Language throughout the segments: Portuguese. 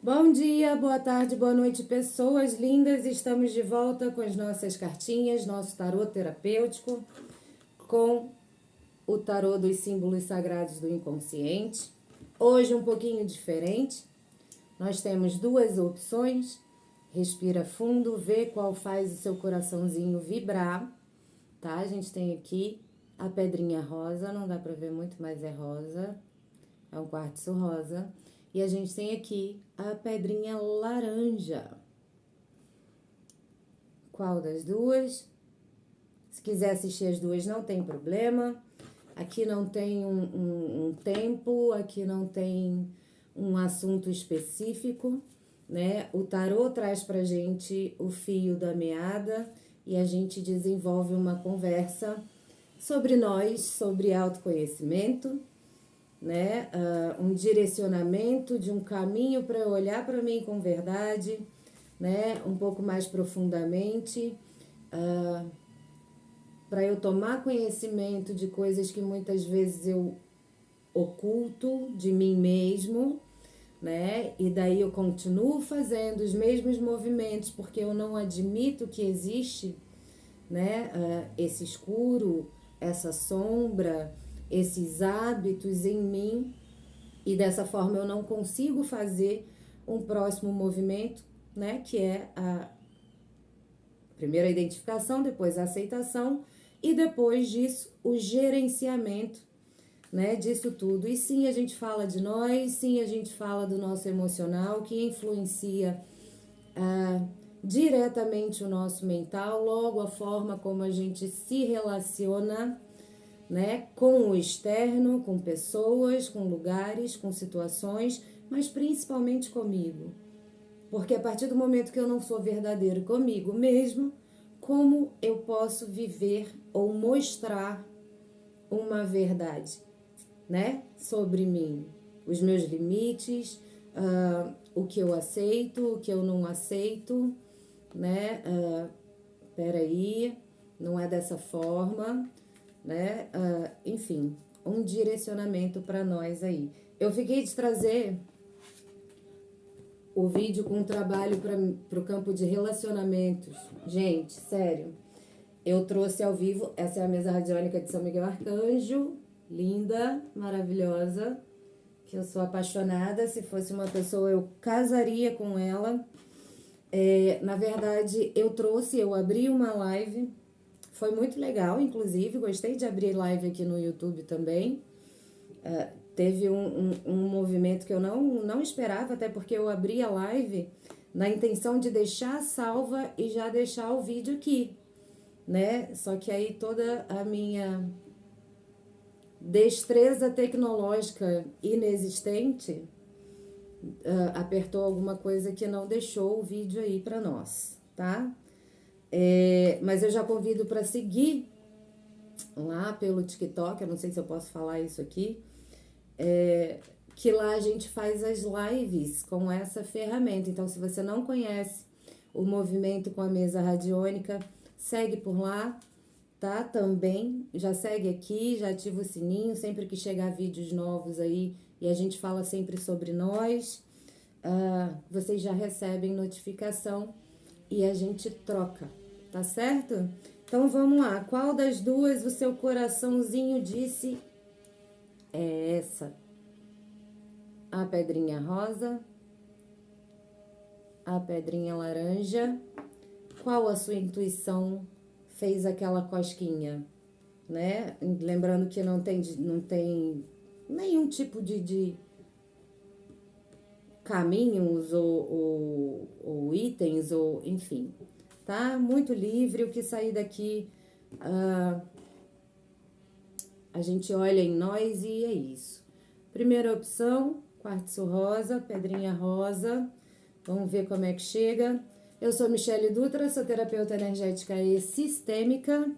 Bom dia, boa tarde, boa noite, pessoas lindas. Estamos de volta com as nossas cartinhas, nosso tarô terapêutico, com o tarô dos símbolos sagrados do inconsciente. Hoje um pouquinho diferente. Nós temos duas opções. Respira fundo, vê qual faz o seu coraçãozinho vibrar, tá? A gente tem aqui a pedrinha rosa, não dá pra ver muito, mas é rosa. É um quartzo rosa. E a gente tem aqui a pedrinha laranja. Qual das duas? Se quiser assistir as duas, não tem problema. Aqui não tem um tempo, aqui não tem um assunto específico, né? O tarô traz pra gente o fio da meada e a gente desenvolve uma conversa sobre nós, sobre autoconhecimento, né? Um direcionamento de um caminho para eu olhar para mim com verdade, né? Um pouco mais profundamente, para eu tomar conhecimento de coisas que muitas vezes eu oculto de mim mesmo, né? E daí eu continuo fazendo os mesmos movimentos porque eu não admito que existe, né? Esse escuro, essa sombra, esses hábitos em mim, e dessa forma eu não consigo fazer um próximo movimento, né? Que é a primeira identificação, depois a aceitação e depois disso o gerenciamento, né, disso tudo. E sim, a gente fala de nós, sim, a gente fala do nosso emocional, que influencia diretamente o nosso mental, logo a forma como a gente se relaciona, né, com o externo, com pessoas, com lugares, com situações, mas principalmente comigo. Porque a partir do momento que eu não sou verdadeiro comigo mesmo, como eu posso viver ou mostrar uma verdade, né, sobre mim, os meus limites, o que eu aceito, o que eu não aceito, né? Peraí, não é dessa forma, né? Enfim, um direcionamento para nós aí. Eu fiquei de trazer o vídeo com um trabalho para o campo de relacionamentos. Gente, sério, eu trouxe ao vivo, essa é a mesa radiônica de São Miguel Arcanjo, linda, maravilhosa, que eu sou apaixonada. Se fosse uma pessoa, eu casaria com ela. Na verdade, eu abri uma live, foi muito legal, inclusive, gostei de abrir live aqui no YouTube também. Teve um movimento que eu não esperava, até porque eu abri a live na intenção de deixar salva e já deixar o vídeo aqui, né? Só que aí toda a minha destreza tecnológica inexistente apertou alguma coisa que não deixou o vídeo aí para nós, tá? Mas eu já convido para seguir lá pelo TikTok, eu não sei se eu posso falar isso aqui, que lá a gente faz as lives com essa ferramenta. Então, se você não conhece o movimento com a mesa radiônica, segue por lá, tá? Também, já segue aqui, já ativa o sininho, sempre que chegar vídeos novos aí, e a gente fala sempre sobre nós, vocês já recebem notificação e a gente troca, tá certo? Então vamos lá, qual das duas o seu coraçãozinho disse é essa? A pedrinha rosa, a pedrinha laranja. Qual a sua intuição fez aquela cosquinha, né? Lembrando que não tem nenhum tipo de caminhos ou itens, ou enfim, tá? Muito livre. O que sair daqui, a gente olha em nós e é isso. Primeira opção, quartzo rosa, pedrinha rosa. Vamos ver como é que chega. Eu sou Michele Dutra, sou terapeuta energética e sistêmica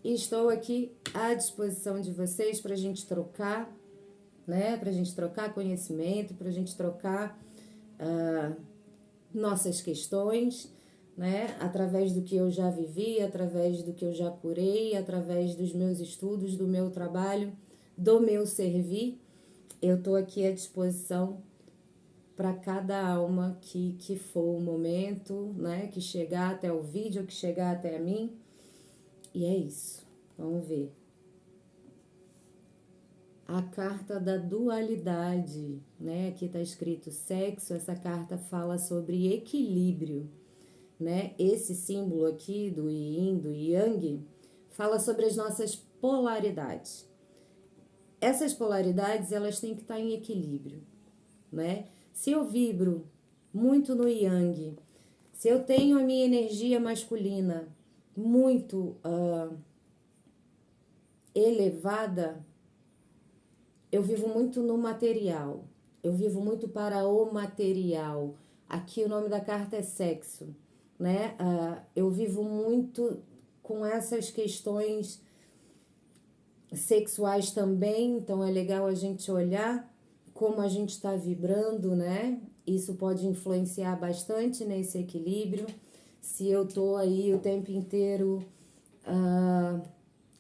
e estou aqui à disposição de vocês para a gente trocar, né? Para a gente trocar conhecimento, para a gente trocar nossas questões, né? Através do que eu já vivi, através do que eu já curei, através dos meus estudos, do meu trabalho, do meu servir. Eu estou aqui à disposição para cada alma que for o momento, né? Que chegar até o vídeo, que chegar até a mim. E é isso. Vamos ver. A carta da dualidade, né? Aqui tá escrito sexo, essa carta fala sobre equilíbrio, né? Esse símbolo aqui do Yin, do Yang, fala sobre as nossas polaridades. Essas polaridades, elas têm que estar em equilíbrio, né? Se eu vibro muito no Yang, se eu tenho a minha energia masculina muito elevada, eu vivo muito no material. Eu vivo muito para o material. Aqui o nome da carta é sexo, né? Eu vivo muito com essas questões sexuais também, então é legal a gente olhar como a gente está vibrando, né? Isso pode influenciar bastante nesse equilíbrio. Se eu tô aí o tempo inteiro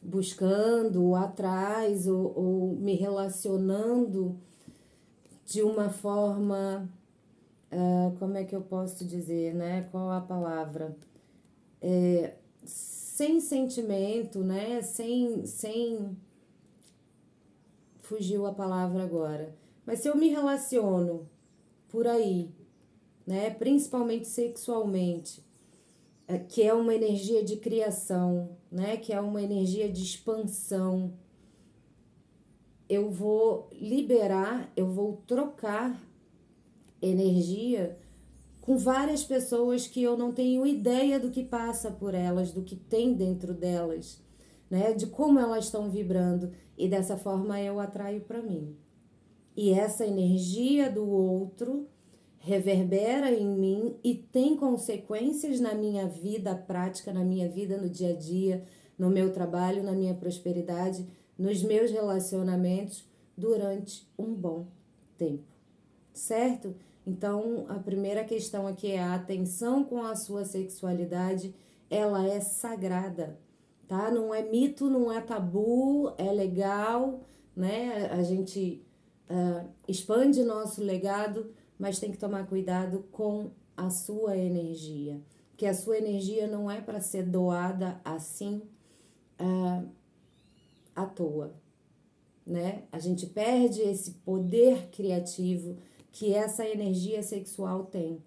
buscando atrás ou me relacionando de uma forma, como é que eu posso dizer, né? Qual a palavra? Sem sentimento, né? Sem fugiu a palavra agora. Mas se eu me relaciono por aí, né? Principalmente sexualmente, que é uma energia de criação, né? Que é uma energia de expansão. Eu vou liberar, eu vou trocar energia com várias pessoas que eu não tenho ideia do que passa por elas, do que tem dentro delas, né? De como elas estão vibrando. E dessa forma eu atraio para mim. E essa energia do outro reverbera em mim e tem consequências na minha vida prática, na minha vida no dia a dia, no meu trabalho, na minha prosperidade, nos meus relacionamentos durante um bom tempo, certo? Então, a primeira questão aqui é a atenção com a sua sexualidade, ela é sagrada, tá? Não é mito, não é tabu, é legal, né? A gente expande nosso legado, mas tem que tomar cuidado com a sua energia, que a sua energia não é para ser doada assim à toa, né? A gente perde esse poder criativo que essa energia sexual tem,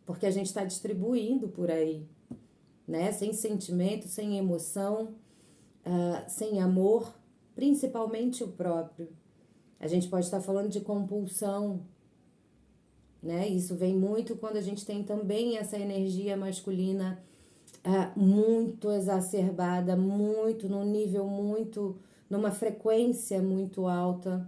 porque a gente está distribuindo por aí, né? Sem sentimento, sem emoção, sem amor, principalmente o próprio. A gente pode estar falando de compulsão, né? Isso vem muito quando a gente tem também essa energia masculina muito exacerbada, muito num nível muito, numa frequência muito alta,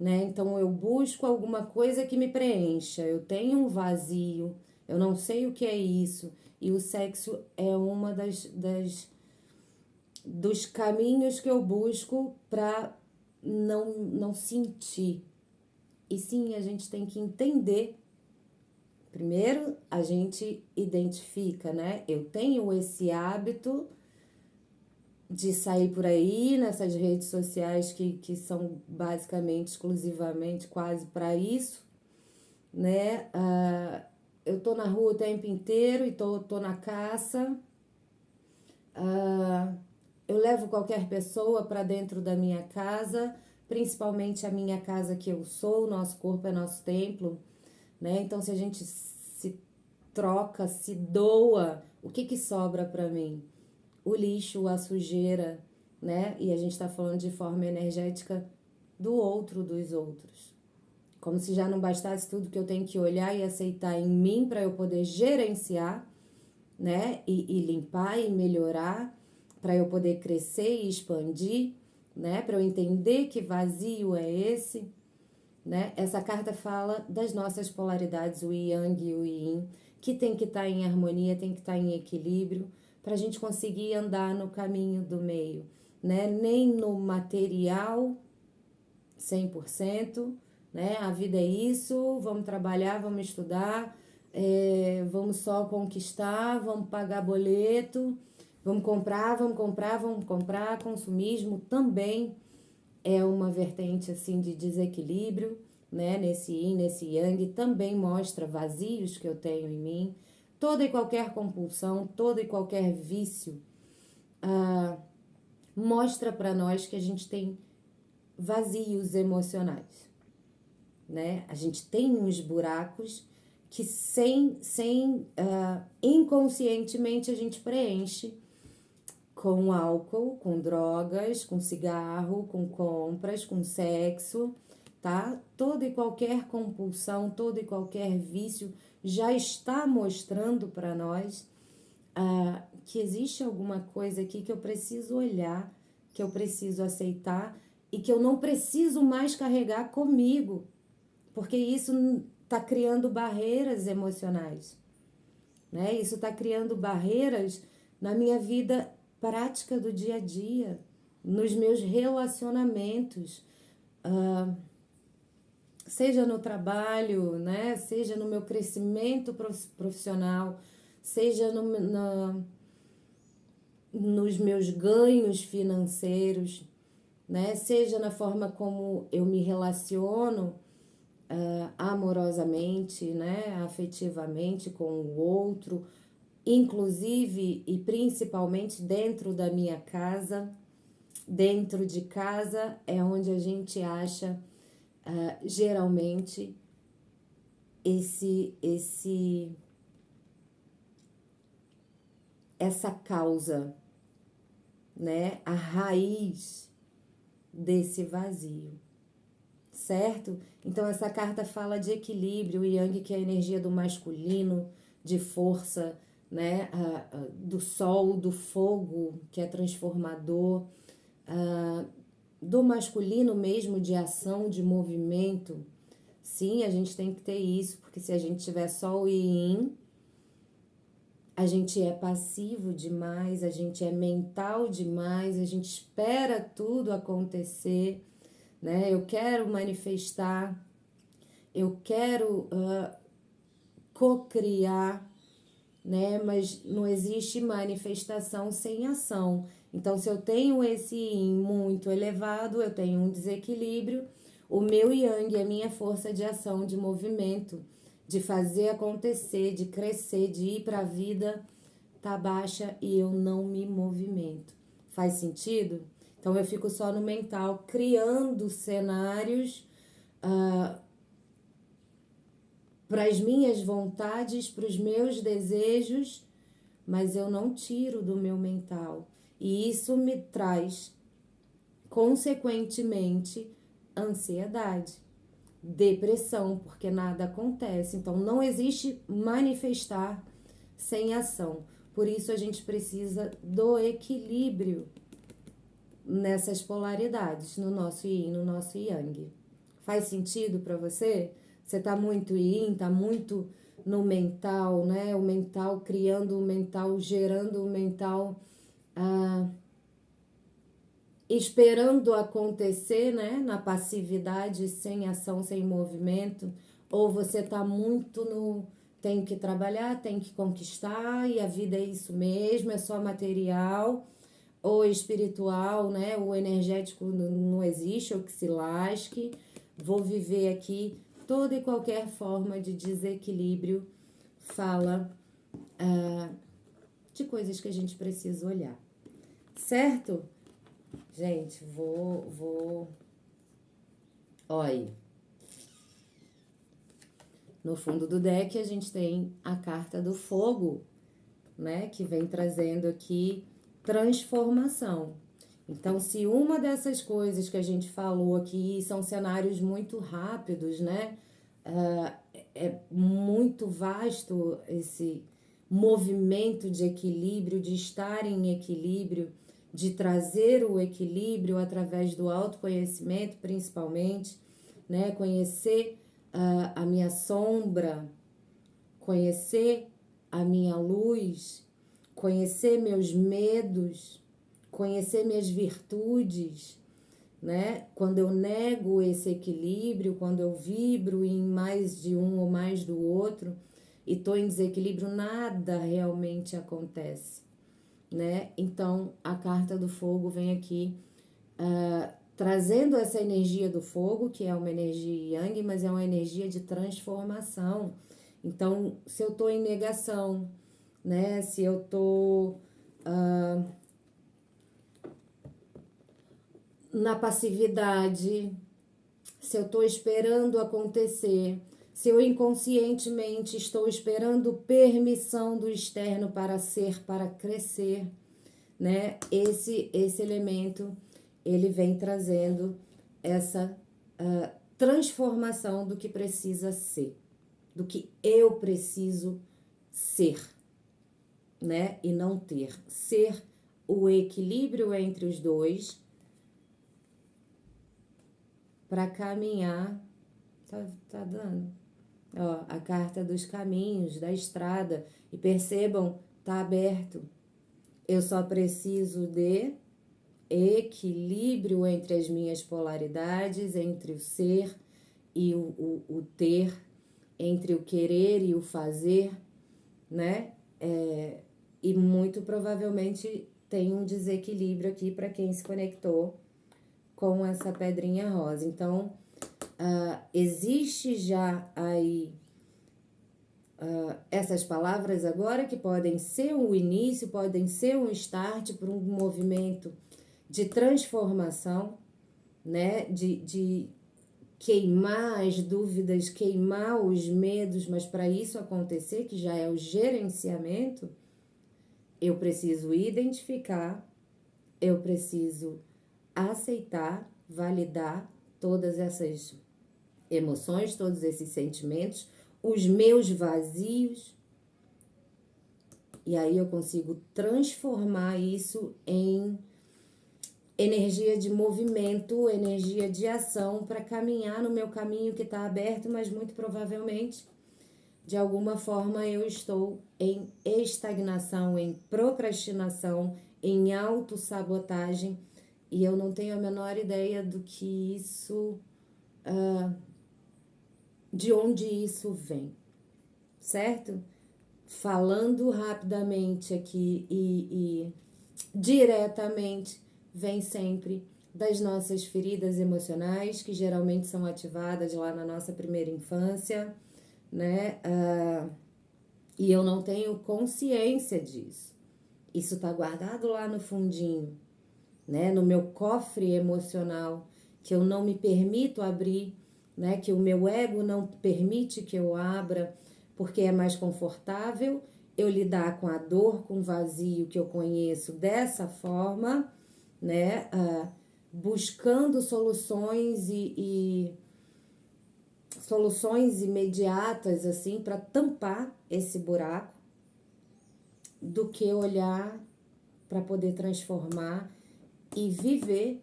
né? Então eu busco alguma coisa que me preencha, eu tenho um vazio, eu não sei o que é isso, e o sexo é uma dos caminhos que eu busco para não sentir. E sim, a gente tem que entender. Primeiro, a gente identifica, né? Eu tenho esse hábito de sair por aí nessas redes sociais que são basicamente, exclusivamente, quase para isso, né? Eu tô na rua o tempo inteiro e tô na caça. Eu levo qualquer pessoa para dentro da minha casa, principalmente a minha casa que eu sou, nosso corpo é nosso templo, né? Então, se a gente se troca, se doa, o que sobra para mim? O lixo, a sujeira, né? E a gente está falando de forma energética do outro, dos outros. Como se já não bastasse tudo que eu tenho que olhar e aceitar em mim para eu poder gerenciar, né? E limpar e melhorar, para eu poder crescer e expandir, né? Para eu entender que vazio é esse, né? Essa carta fala das nossas polaridades, o Yang e o Yin, que tem que estar em harmonia, tem que estar em equilíbrio, para a gente conseguir andar no caminho do meio, né? Nem no material 100%, né? A vida é isso, vamos trabalhar, vamos estudar, vamos só conquistar, vamos pagar boleto, vamos comprar, vamos comprar, vamos comprar. Consumismo também é uma vertente assim de desequilíbrio, né? Nesse yin, nesse yang, também mostra vazios que eu tenho em mim. Toda e qualquer compulsão, todo e qualquer vício mostra para nós que a gente tem vazios emocionais, né? A gente tem uns buracos que inconscientemente a gente preenche com álcool, com drogas, com cigarro, com compras, com sexo, tá? Toda e qualquer compulsão, todo e qualquer vício já está mostrando para nós que existe alguma coisa aqui que eu preciso olhar, que eu preciso aceitar e que eu não preciso mais carregar comigo, porque isso está criando barreiras emocionais, né? Isso está criando barreiras na minha vida prática do dia a dia, nos meus relacionamentos, seja no trabalho, né? Seja no meu crescimento profissional, seja nos meus ganhos financeiros, né? Seja na forma como eu me relaciono amorosamente, né? Afetivamente com o outro, inclusive e principalmente dentro da minha casa. Dentro de casa é onde a gente acha geralmente essa causa, né? A raiz desse vazio, certo? Então essa carta fala de equilíbrio, o Yang, que é a energia do masculino, de força, né? Do sol, do fogo, que é transformador, do masculino mesmo, de ação, de movimento. Sim, a gente tem que ter isso, porque se a gente tiver sol e yin, a gente é passivo demais, a gente é mental demais, a gente espera tudo acontecer, né? Eu quero manifestar, eu quero cocriar, né? Mas não existe manifestação sem ação. Então, se eu tenho esse yin muito elevado, eu tenho um desequilíbrio, o meu yang é a minha força de ação, de movimento, de fazer acontecer, de crescer, de ir para a vida, tá baixa e eu não me movimento. Faz sentido? Então eu fico só no mental, criando cenários para as minhas vontades, para os meus desejos, mas eu não tiro do meu mental. E isso me traz, consequentemente, ansiedade, depressão, porque nada acontece. Então não existe manifestar sem ação. Por isso a gente precisa do equilíbrio nessas polaridades, no nosso yin, no nosso yang. Faz sentido para você? Você tá muito yin, tá muito no mental, né? O mental criando o mental, gerando o mental, esperando acontecer, né? Na passividade, sem ação, sem movimento. Ou você tá muito no tenho que trabalhar, tenho que conquistar, e a vida é isso mesmo, é só material, ou espiritual, né? O energético não existe, ou que se lasque. Vou viver aqui. Toda e qualquer forma de desequilíbrio fala de coisas que a gente precisa olhar. Certo? Gente, Olha, no fundo do deck a gente tem a carta do fogo, né? Que vem trazendo aqui transformação. Então, se uma dessas coisas que a gente falou aqui são cenários muito rápidos, né? É muito vasto esse movimento de equilíbrio, de estar em equilíbrio, de trazer o equilíbrio através do autoconhecimento, principalmente, né? Conhecer a minha sombra, conhecer a minha luz, conhecer meus medos, conhecer minhas virtudes, né? Quando eu nego esse equilíbrio, quando eu vibro em mais de um ou mais do outro e tô em desequilíbrio, nada realmente acontece, né? Então, a carta do fogo vem aqui trazendo essa energia do fogo, que é uma energia yang, mas é uma energia de transformação. Então, se eu tô em negação, né? Se eu tô na passividade, se eu tô esperando acontecer, se eu inconscientemente estou esperando permissão do externo para ser, para crescer, né? Esse elemento, ele vem trazendo essa transformação do que precisa ser, do que eu preciso ser, né? E não ter. Ser o equilíbrio entre os dois para caminhar. Tá dando? Ó, a carta dos caminhos, da estrada. E percebam, tá aberto. Eu só preciso de equilíbrio entre as minhas polaridades, entre o ser e o ter, entre o querer e o fazer, né? E muito provavelmente tem um desequilíbrio aqui para quem se conectou com essa pedrinha rosa. Então, existe já aí essas palavras agora que podem ser um início, podem ser um start para um movimento de transformação, né? De queimar as dúvidas, queimar os medos, mas para isso acontecer, que já é o gerenciamento, eu preciso identificar, eu preciso aceitar, validar todas essas emoções, todos esses sentimentos, os meus vazios, e aí eu consigo transformar isso em energia de movimento, energia de ação para caminhar no meu caminho que está aberto, mas muito provavelmente, de alguma forma, eu estou em estagnação, em procrastinação, em autossabotagem, e eu não tenho a menor ideia do que isso, de onde isso vem, certo? Falando rapidamente aqui e diretamente, vem sempre das nossas feridas emocionais, que geralmente são ativadas lá na nossa primeira infância, né? E eu não tenho consciência disso. Isso tá guardado lá no fundinho, né? No meu cofre emocional, que eu não me permito abrir, né? Que o meu ego não permite que eu abra, porque é mais confortável eu lidar com a dor, com o vazio que eu conheço dessa forma, né? Buscando soluções e soluções imediatas assim para tampar esse buraco, do que olhar para poder transformar e viver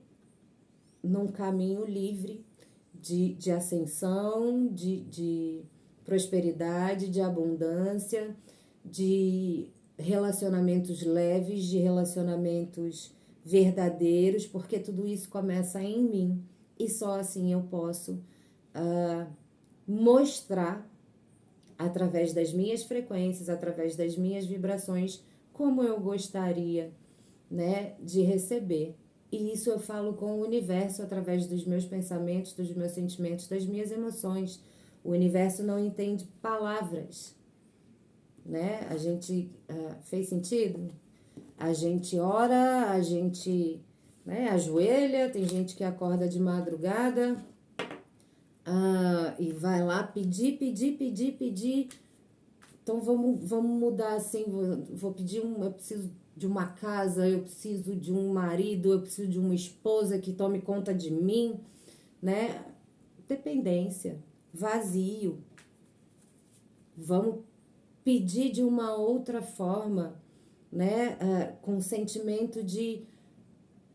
num caminho livre de ascensão, de prosperidade, de abundância, de relacionamentos leves, de relacionamentos verdadeiros, porque tudo isso começa em mim e só assim eu posso mostrar através das minhas frequências, através das minhas vibrações, como eu gostaria, né, de receber. E isso eu falo com o universo através dos meus pensamentos, dos meus sentimentos, das minhas emoções. O universo não entende palavras, né? A gente fez sentido? A gente ora, a gente, né, ajoelha, tem gente que acorda de madrugada e vai lá pedir. Então vamos mudar assim, vou pedir eu preciso de uma casa, eu preciso de um marido, eu preciso de uma esposa que tome conta de mim, né? Dependência, vazio. Vamos pedir de uma outra forma, né? Com sentimento de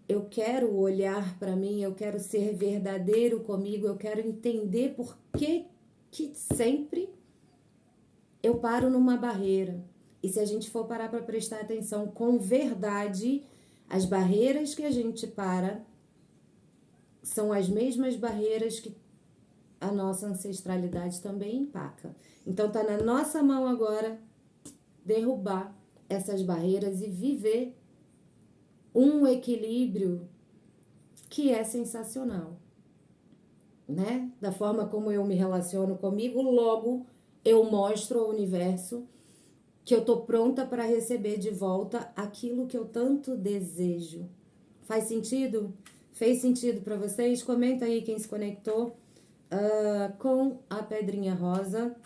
eu quero olhar para mim, eu quero ser verdadeiro comigo, eu quero entender por que sempre eu paro numa barreira. E se a gente for parar para prestar atenção com verdade, as barreiras que a gente para são as mesmas barreiras que a nossa ancestralidade também empaca. Então tá na nossa mão agora derrubar essas barreiras e viver um equilíbrio que é sensacional, né? Da forma como eu me relaciono comigo, logo eu mostro ao universo que eu tô pronta para receber de volta aquilo que eu tanto desejo. Faz sentido? Fez sentido para vocês? Comenta aí quem se conectou com a pedrinha rosa,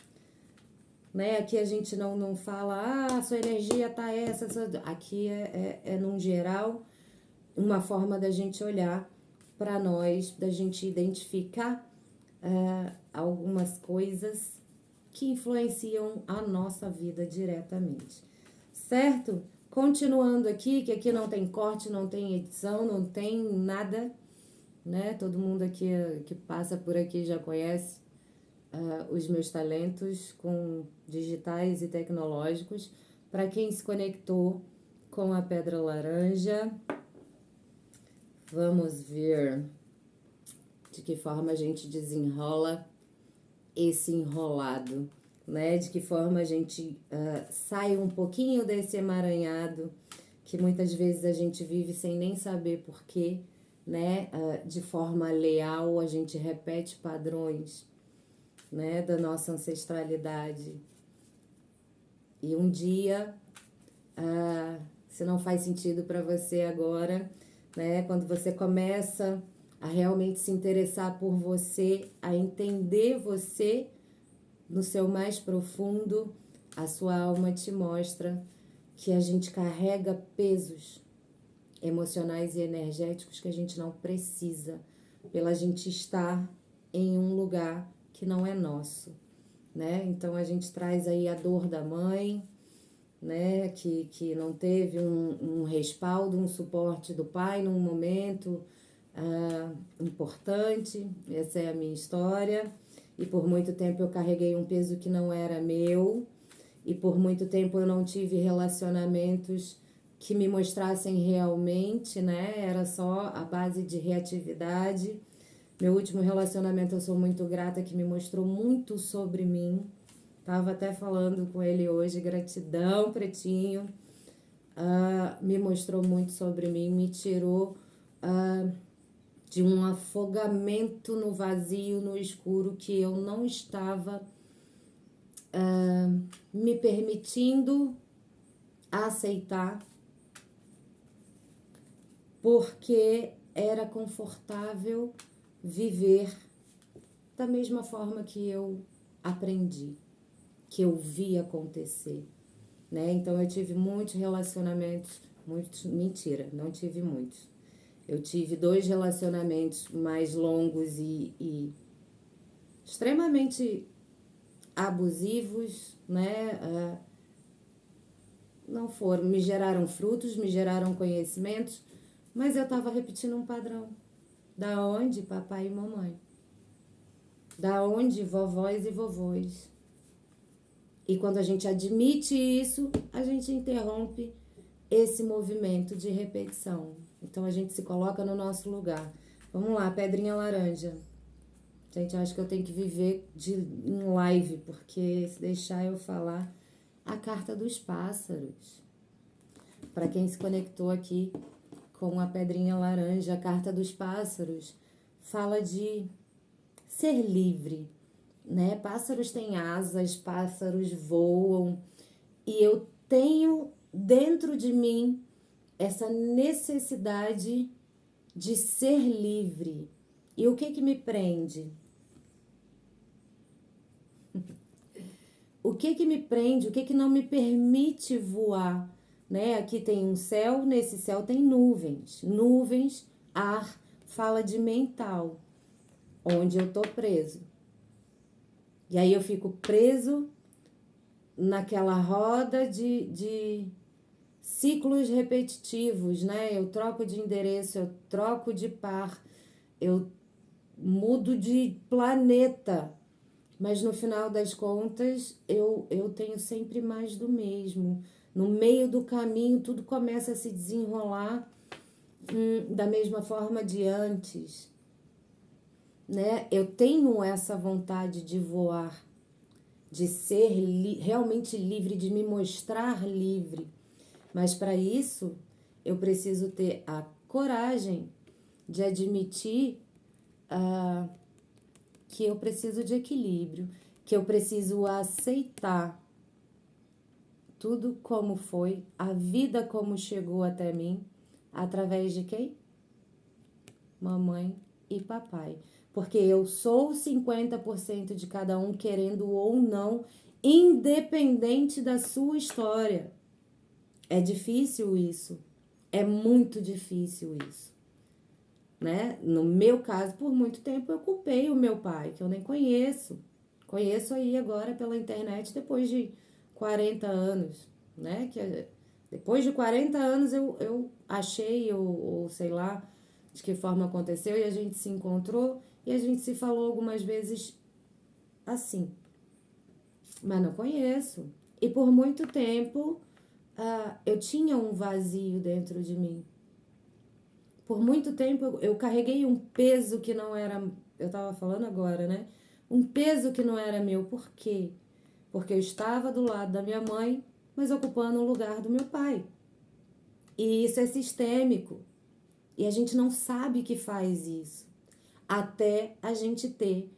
né? Aqui a gente não fala, sua energia tá essa. Aqui num geral, uma forma da gente olhar para nós, da gente identificar algumas coisas que influenciam a nossa vida diretamente, certo? Continuando aqui, que aqui não tem corte, não tem edição, não tem nada, né? Todo mundo aqui que passa por aqui já conhece os meus talentos com digitais e tecnológicos. Para quem se conectou com a pedra laranja, vamos ver de que forma a gente desenrola esse enrolado, né? De que forma a gente sai um pouquinho desse emaranhado que muitas vezes a gente vive sem nem saber porquê, né? De forma leal, a gente repete padrões, né? Da nossa ancestralidade. E um dia, se não faz sentido para você agora, né? Quando você começa a realmente se interessar por você, a entender você no seu mais profundo, a sua alma te mostra que a gente carrega pesos emocionais e energéticos que a gente não precisa, pela gente estar em um lugar que não é nosso, né? Então a gente traz aí a dor da mãe, né? Que não teve um respaldo, um suporte do pai num momento importante. Essa é a minha história. E por muito tempo eu carreguei um peso que não era meu. E por muito tempo eu não tive relacionamentos que me mostrassem realmente, né? Era só a base de reatividade. Meu último relacionamento, eu sou muito grata, que me mostrou muito sobre mim. Tava até falando com ele hoje, gratidão, pretinho. Me mostrou muito sobre mim, me tirou de um afogamento no vazio, no escuro, que eu não estava me permitindo aceitar, porque era confortável viver da mesma forma que eu aprendi, que eu vi acontecer, né? Então eu tive muitos relacionamentos, mentira, não tive muitos. Eu tive 2 relacionamentos mais longos e extremamente abusivos, né? Não foram, me geraram frutos, me geraram conhecimentos, mas eu estava repetindo um padrão. Da onde papai e mamãe? Da onde vovós e vovôs? E quando a gente admite isso, a gente interrompe esse movimento de repetição. Então a gente se coloca no nosso lugar. Vamos lá, pedrinha laranja. Gente, eu acho que eu tenho que viver em live, porque se deixar eu falar, a carta dos pássaros. Para quem se conectou aqui com a pedrinha laranja, a carta dos pássaros fala de ser livre, né? Pássaros têm asas, pássaros voam, e eu tenho dentro de mim essa necessidade de ser livre. E o que me prende? O que me prende? O que não me permite voar? Né? Aqui tem um céu, nesse céu tem nuvens. Nuvens, ar, fala de mental, onde eu tô preso. E aí eu fico preso naquela roda de ciclos repetitivos, né? Eu troco de endereço, eu troco de par, eu mudo de planeta, mas no final das contas eu tenho sempre mais do mesmo. No meio do caminho tudo começa a se desenrolar da mesma forma de antes, né? Eu tenho essa vontade de voar, de ser realmente livre, de me mostrar livre. Mas para isso, eu preciso ter a coragem de admitir que eu preciso de equilíbrio, que eu preciso aceitar tudo como foi, a vida como chegou até mim, através de quem? Mamãe e papai. Porque eu sou 50% de cada um, querendo ou não, independente da sua história. É difícil isso. É muito difícil isso. Né? No meu caso, por muito tempo eu culpei o meu pai, que eu nem conheço. Conheço aí agora pela internet depois de 40 anos, né? Depois de 40 anos eu achei, ou sei lá de que forma aconteceu, e a gente se encontrou e a gente se falou algumas vezes assim. Mas não conheço. E por muito tempo eu tinha um vazio dentro de mim. Por muito tempo eu carreguei um peso que não era. Eu tava falando agora, né? Um peso que não era meu. Por quê? Porque eu estava do lado da minha mãe, mas ocupando o lugar do meu pai. E isso é sistêmico. E a gente não sabe que faz isso. Até a gente ter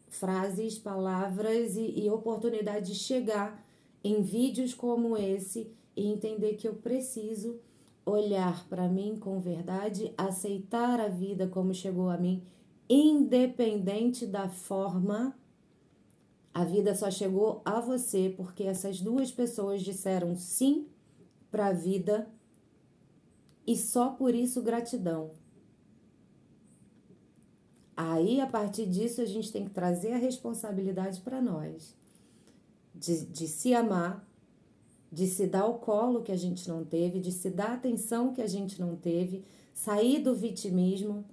frases, palavras e oportunidade de chegar em vídeos como esse e entender que eu preciso olhar para mim com verdade, aceitar a vida como chegou a mim, independente da forma. A vida só chegou a você porque essas duas pessoas disseram sim para a vida e só por isso gratidão. Aí, a partir disso, a gente tem que trazer a responsabilidade para nós. De se amar, de se dar o colo que a gente não teve, de se dar a atenção que a gente não teve, sair do vitimismo,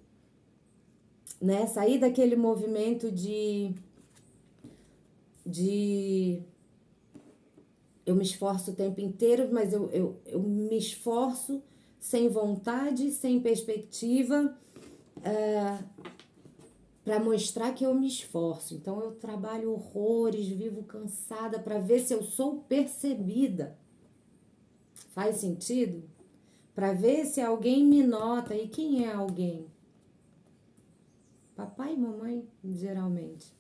né? Sair daquele movimento de eu me esforço o tempo inteiro, mas eu me esforço sem vontade, sem perspectiva, para mostrar que eu me esforço. Então eu trabalho horrores, vivo cansada para ver se eu sou percebida. Faz sentido? Para ver se alguém me nota. E quem é alguém? Papai e mamãe, geralmente.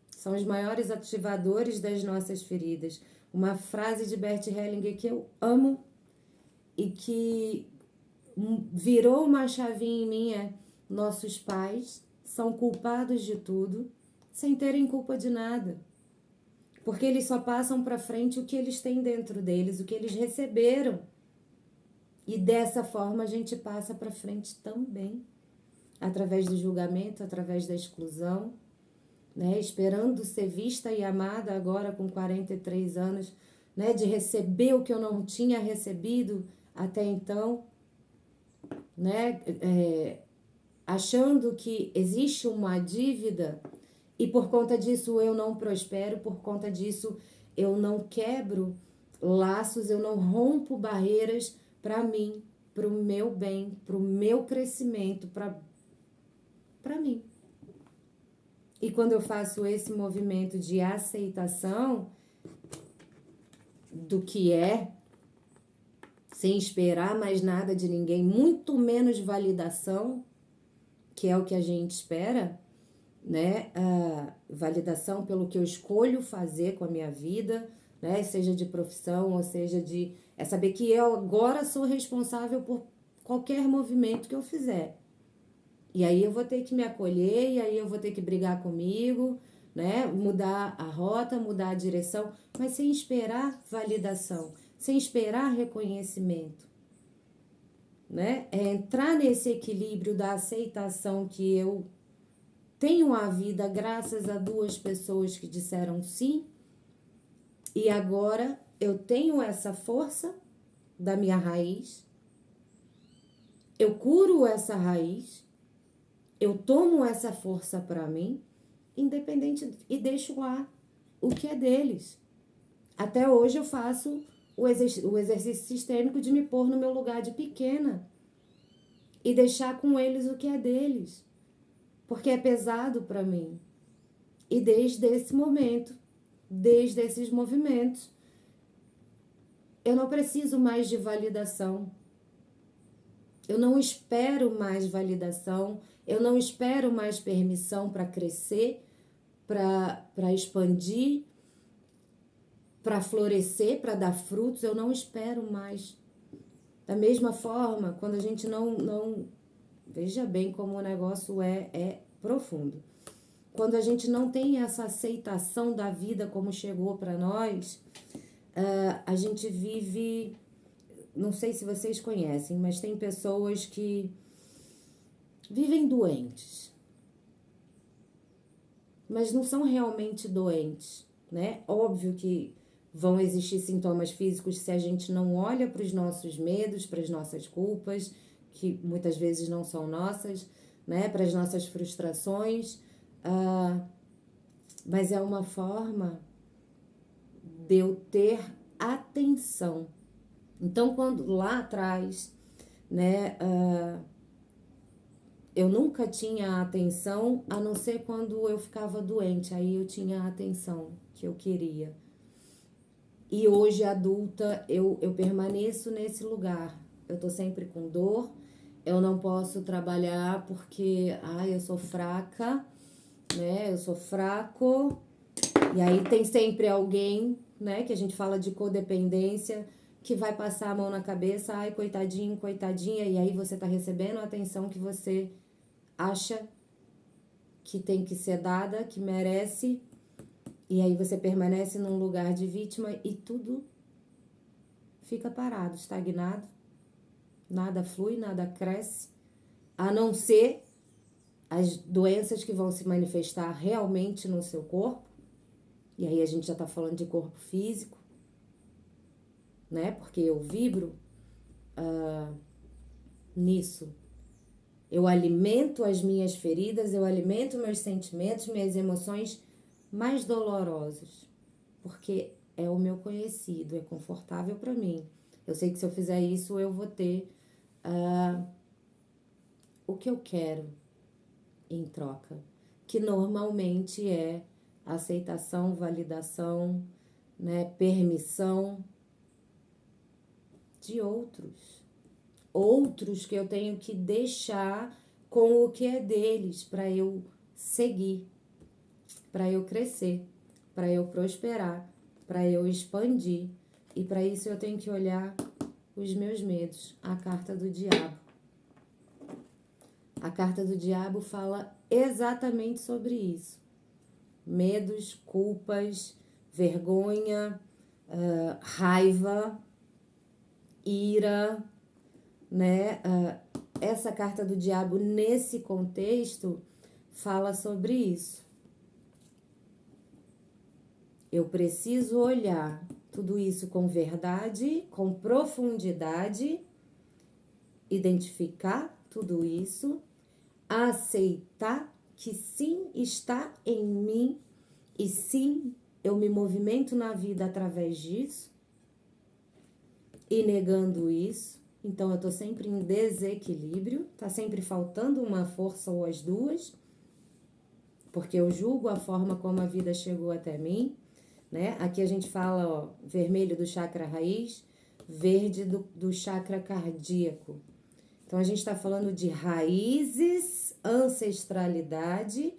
São os maiores ativadores das nossas feridas. Uma frase de Bert Hellinger que eu amo e que virou uma chavinha em mim é: nossos pais são culpados de tudo sem terem culpa de nada. Porque eles só passam para frente o que eles têm dentro deles, o que eles receberam. E dessa forma a gente passa para frente também, através do julgamento, através da exclusão, né? Esperando ser vista e amada agora com 43 anos, né? De receber o que eu não tinha recebido até então, né? Achando que existe uma dívida e por conta disso eu não prospero, por conta disso eu não quebro laços, eu não rompo barreiras para mim, para o meu bem, para o meu crescimento, para mim. E quando eu faço esse movimento de aceitação do que é, sem esperar mais nada de ninguém, muito menos validação, que é o que a gente espera, né? A validação pelo que eu escolho fazer com a minha vida, né? Seja de profissão ou seja de... É saber que eu agora sou responsável por qualquer movimento que eu fizer. E aí eu vou ter que me acolher, e aí eu vou ter que brigar comigo, né? Mudar a rota, mudar a direção, mas sem esperar validação, sem esperar reconhecimento, né? É entrar nesse equilíbrio da aceitação que eu tenho a vida graças a duas pessoas que disseram sim, e agora eu tenho essa força da minha raiz, eu curo essa raiz, eu tomo essa força para mim, independente, e deixo lá o que é deles. Até hoje eu faço o exercício sistêmico de me pôr no meu lugar de pequena e deixar com eles o que é deles, porque é pesado para mim. E desde esse momento, desde esses movimentos, eu não preciso mais de validação. Eu não espero mais validação, eu não espero mais permissão para crescer, para expandir, para florescer, para dar frutos, eu não espero mais. Da mesma forma, quando a gente não veja bem como o negócio é profundo. Quando a gente não tem essa aceitação da vida como chegou para nós, a gente vive, não sei se vocês conhecem, mas tem pessoas que vivem doentes, mas não são realmente doentes, né? Óbvio que vão existir sintomas físicos se a gente não olha para os nossos medos, para as nossas culpas, que muitas vezes não são nossas, né? Para as nossas frustrações, mas é uma forma de eu ter atenção. Então, quando lá atrás, né, eu nunca tinha atenção, a não ser quando eu ficava doente, aí eu tinha a atenção que eu queria. E hoje, adulta, eu permaneço nesse lugar. Eu tô sempre com dor, eu não posso trabalhar porque, eu sou fraca, né? Eu sou fraco. E aí tem sempre alguém, né? Que a gente fala de codependência, que vai passar a mão na cabeça, ai, coitadinho, coitadinha. E aí você tá recebendo a atenção que você acha que tem que ser dada, que merece. E aí você permanece num lugar de vítima e tudo fica parado, estagnado. Nada flui, nada cresce, a não ser as doenças que vão se manifestar realmente no seu corpo. E aí a gente já tá falando de corpo físico, né? Porque eu vibro nisso. Eu alimento as minhas feridas, eu alimento meus sentimentos, minhas emoções mais dolorosos. Porque é o meu conhecido, é confortável para mim. Eu sei que se eu fizer isso, eu vou ter o que eu quero em troca. Que normalmente é aceitação, validação, né, permissão de outros. Outros que eu tenho que deixar com o que é deles para eu seguir, para eu crescer, para eu prosperar, para eu expandir. E para isso eu tenho que olhar os meus medos, a carta do diabo. A carta do diabo fala exatamente sobre isso. Medos, culpas, vergonha, raiva, ira, né? Essa carta do diabo, nesse contexto, fala sobre isso. Eu preciso olhar tudo isso com verdade, com profundidade, identificar tudo isso, aceitar que sim, está em mim e sim, eu me movimento na vida através disso e negando isso. Então, eu tô sempre em desequilíbrio, tá sempre faltando uma força ou as duas, porque eu julgo a forma como a vida chegou até mim, né? Aqui a gente fala, ó, vermelho do chakra raiz, verde do chakra cardíaco. Então, a gente está falando de raízes, ancestralidade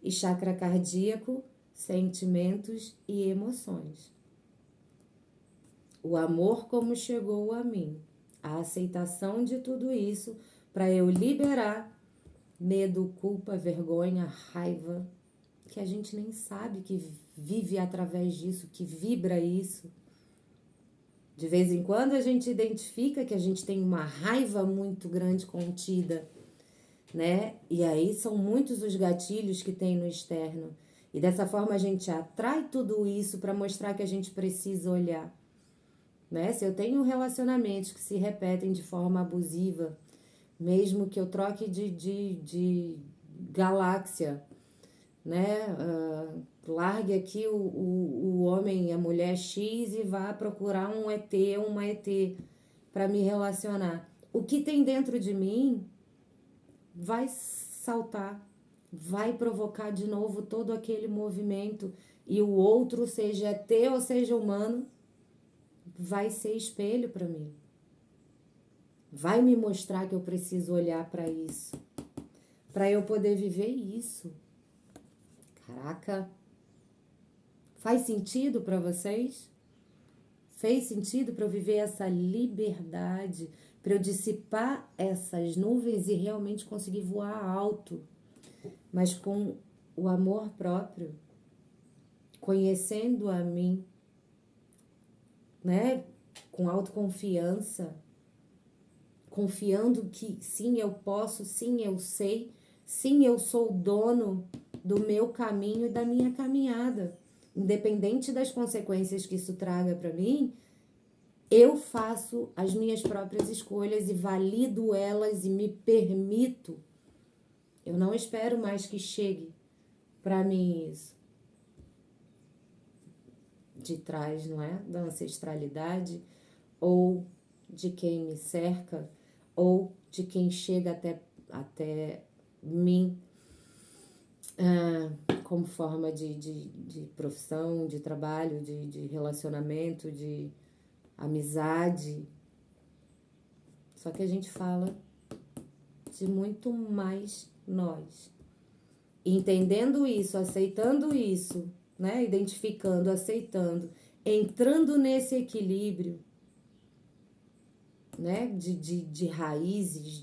e chakra cardíaco, sentimentos e emoções. O amor como chegou a mim, a aceitação de tudo isso para eu liberar medo, culpa, vergonha, raiva, que a gente nem sabe que vive através disso, que vibra isso. De vez em quando a gente identifica que a gente tem uma raiva muito grande contida, né? E aí são muitos os gatilhos que tem no externo. E dessa forma a gente atrai tudo isso para mostrar que a gente precisa olhar, né? Se eu tenho relacionamentos que se repetem de forma abusiva, mesmo que eu troque de galáxia, né? Largue aqui o homem, a mulher X e vá procurar um ET, uma ET para me relacionar. O que tem dentro de mim vai saltar, vai provocar de novo todo aquele movimento e o outro, seja ET ou seja humano, vai ser espelho para mim. vai me mostrar que eu preciso olhar para isso, para eu poder viver isso. Caraca, faz sentido para vocês? Fez sentido para eu viver essa liberdade, para eu dissipar essas nuvens e realmente conseguir voar alto, mas com o amor próprio, conhecendo a mim, né? Com autoconfiança, confiando que sim, eu posso, sim, eu sei, sim, eu sou o dono do meu caminho e da minha caminhada. Independente das consequências que isso traga para mim, eu faço as minhas próprias escolhas e valido elas e me permito. Eu não espero mais que chegue para mim isso de trás, não é? Da ancestralidade ou de quem me cerca ou de quem chega até mim como forma de profissão, de trabalho, de relacionamento, de amizade. Só que a gente fala de muito mais nós. Entendendo isso, aceitando isso, né? Identificando, aceitando, entrando nesse equilíbrio, né? De raízes,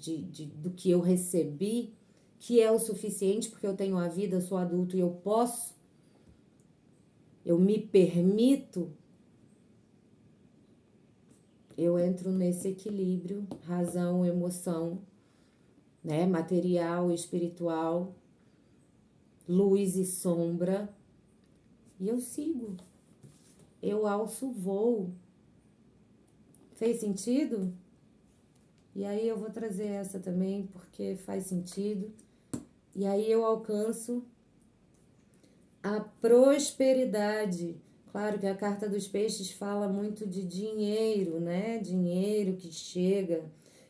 do que eu recebi, que é o suficiente porque eu tenho a vida, eu sou adulto e eu posso, eu me permito, eu entro nesse equilíbrio, razão, emoção, né? Material, espiritual, luz e sombra, e eu sigo, eu alço voo. Fez sentido? E aí eu vou trazer essa também, porque faz sentido. E aí eu alcanço a prosperidade. Claro que a carta dos peixes fala muito de dinheiro, né? Dinheiro que chega,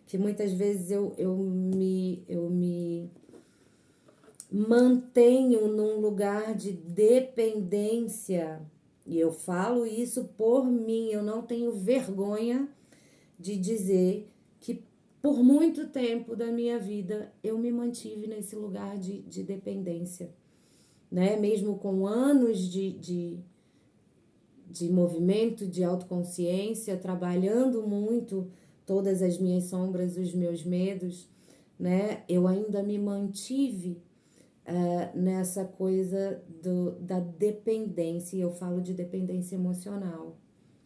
que muitas vezes eu me mantenho num lugar de dependência. E eu falo isso por mim, eu não tenho vergonha de dizer que por muito tempo da minha vida eu me mantive nesse lugar de dependência, né? Mesmo com anos de movimento, de autoconsciência, trabalhando muito todas as minhas sombras, os meus medos, né? Eu ainda me mantive nessa coisa da dependência, e eu falo de dependência emocional,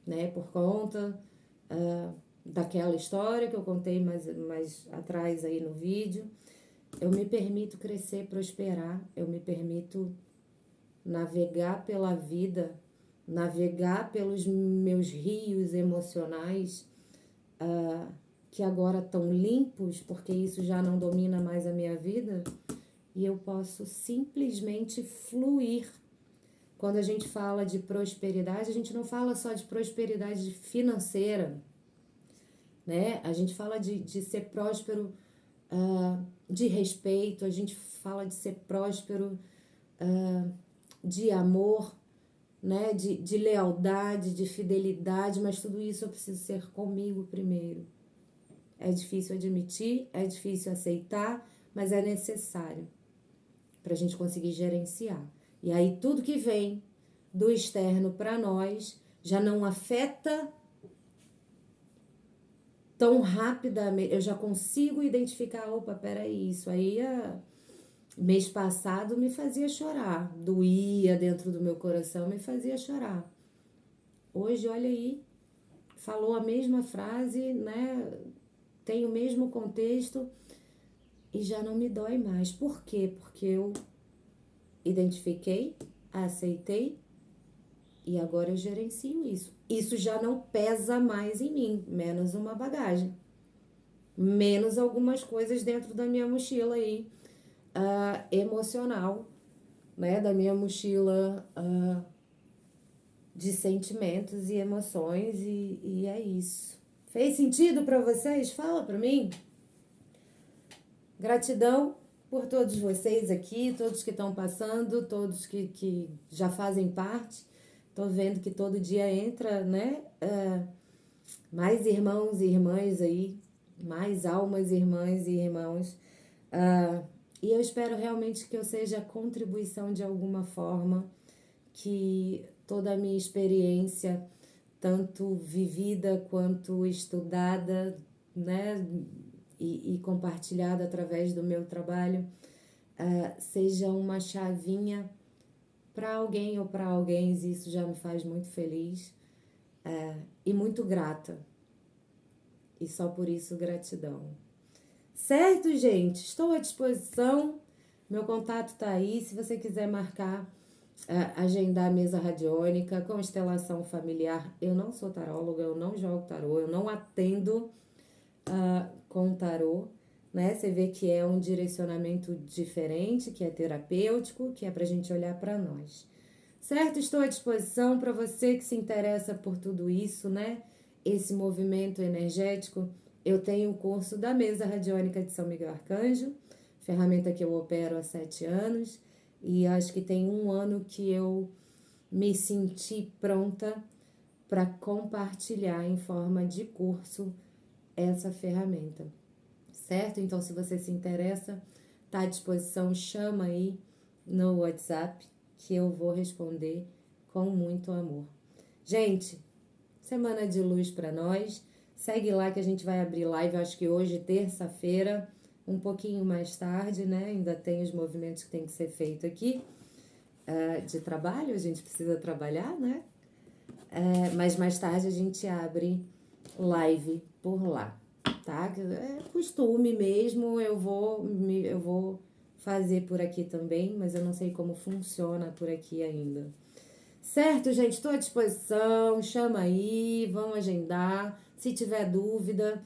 né? Por conta daquela história que eu contei mais atrás aí no vídeo. Eu me permito crescer, prosperar, eu me permito navegar pela vida, navegar pelos meus rios emocionais, que agora estão limpos, porque isso já não domina mais a minha vida, e eu posso simplesmente fluir. Quando a gente fala de prosperidade, a gente não fala só de prosperidade financeira, né? A gente fala de ser próspero, de respeito, a gente fala de ser próspero, de amor, né? De lealdade, de fidelidade, mas tudo isso eu preciso ser comigo primeiro. É difícil admitir, é difícil aceitar, mas é necessário para a gente conseguir gerenciar. E aí tudo que vem do externo para nós já não afeta tão rapidamente. Eu já consigo identificar, opa, peraí, isso aí mês passado me fazia chorar, doía dentro do meu coração, me fazia chorar. Hoje, olha aí, falou a mesma frase, né? Tem o mesmo contexto e já não me dói mais. Por quê? Porque eu identifiquei, aceitei e agora eu gerencio isso. Isso já não pesa mais em mim, menos uma bagagem. Menos algumas coisas dentro da minha mochila aí, emocional, né? Da minha mochila de sentimentos e emoções e é isso. Fez sentido para vocês? Fala para mim. Gratidão por todos vocês aqui, todos que estão passando, todos que já fazem parte. Tô vendo que todo dia entra, né? Mais irmãos e irmãs aí mais almas, irmãs e irmãos. E eu espero realmente que eu seja contribuição de alguma forma, que toda a minha experiência, tanto vivida quanto estudada, né, e compartilhada através do meu trabalho, seja uma chavinha para alguém ou para alguém, e isso já me faz muito feliz e muito grata. E só por isso, gratidão. Certo, gente? Estou à disposição. Meu contato tá aí. Se você quiser marcar, agendar a mesa radiônica, constelação familiar. Eu não sou taróloga, eu não jogo tarô, eu não atendo com tarô, né? Você vê que é um direcionamento diferente, que é terapêutico, que é pra gente olhar para nós. Certo? Estou à disposição para você que se interessa por tudo isso, né? Esse movimento energético. Eu tenho o curso da mesa radiônica de São Miguel Arcanjo, ferramenta que eu opero há 7 anos, e acho que tem 1 ano que eu me senti pronta para compartilhar em forma de curso essa ferramenta, certo? Então, se você se interessa, tá à disposição, chama aí no WhatsApp que eu vou responder com muito amor. Gente, semana de luz para nós. Segue lá que a gente vai abrir live, acho que hoje, terça-feira, um pouquinho mais tarde, né? Ainda tem os movimentos que tem que ser feito aqui de trabalho, a gente precisa trabalhar, né? Mas mais tarde a gente abre live por lá, tá? É costume mesmo, eu vou fazer por aqui também, mas eu não sei como funciona por aqui ainda. Certo, gente? Estou à disposição, chama aí, vamos agendar. Se tiver dúvida,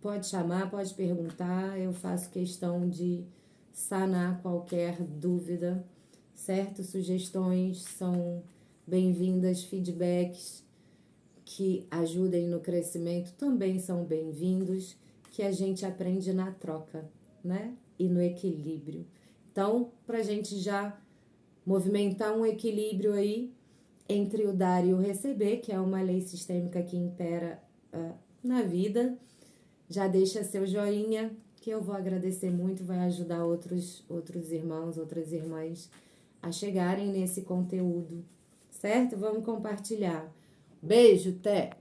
pode chamar, pode perguntar, eu faço questão de sanar qualquer dúvida, certo? Sugestões são bem-vindas, feedbacks que ajudem no crescimento também são bem-vindos, que a gente aprende na troca, né? E no equilíbrio. Então, para a gente já movimentar um equilíbrio aí entre o dar e o receber, que é uma lei sistêmica que impera na vida, já deixa seu joinha, que eu vou agradecer muito, vai ajudar outros irmãos, outras irmãs a chegarem nesse conteúdo, certo? Vamos compartilhar. Beijo, Té!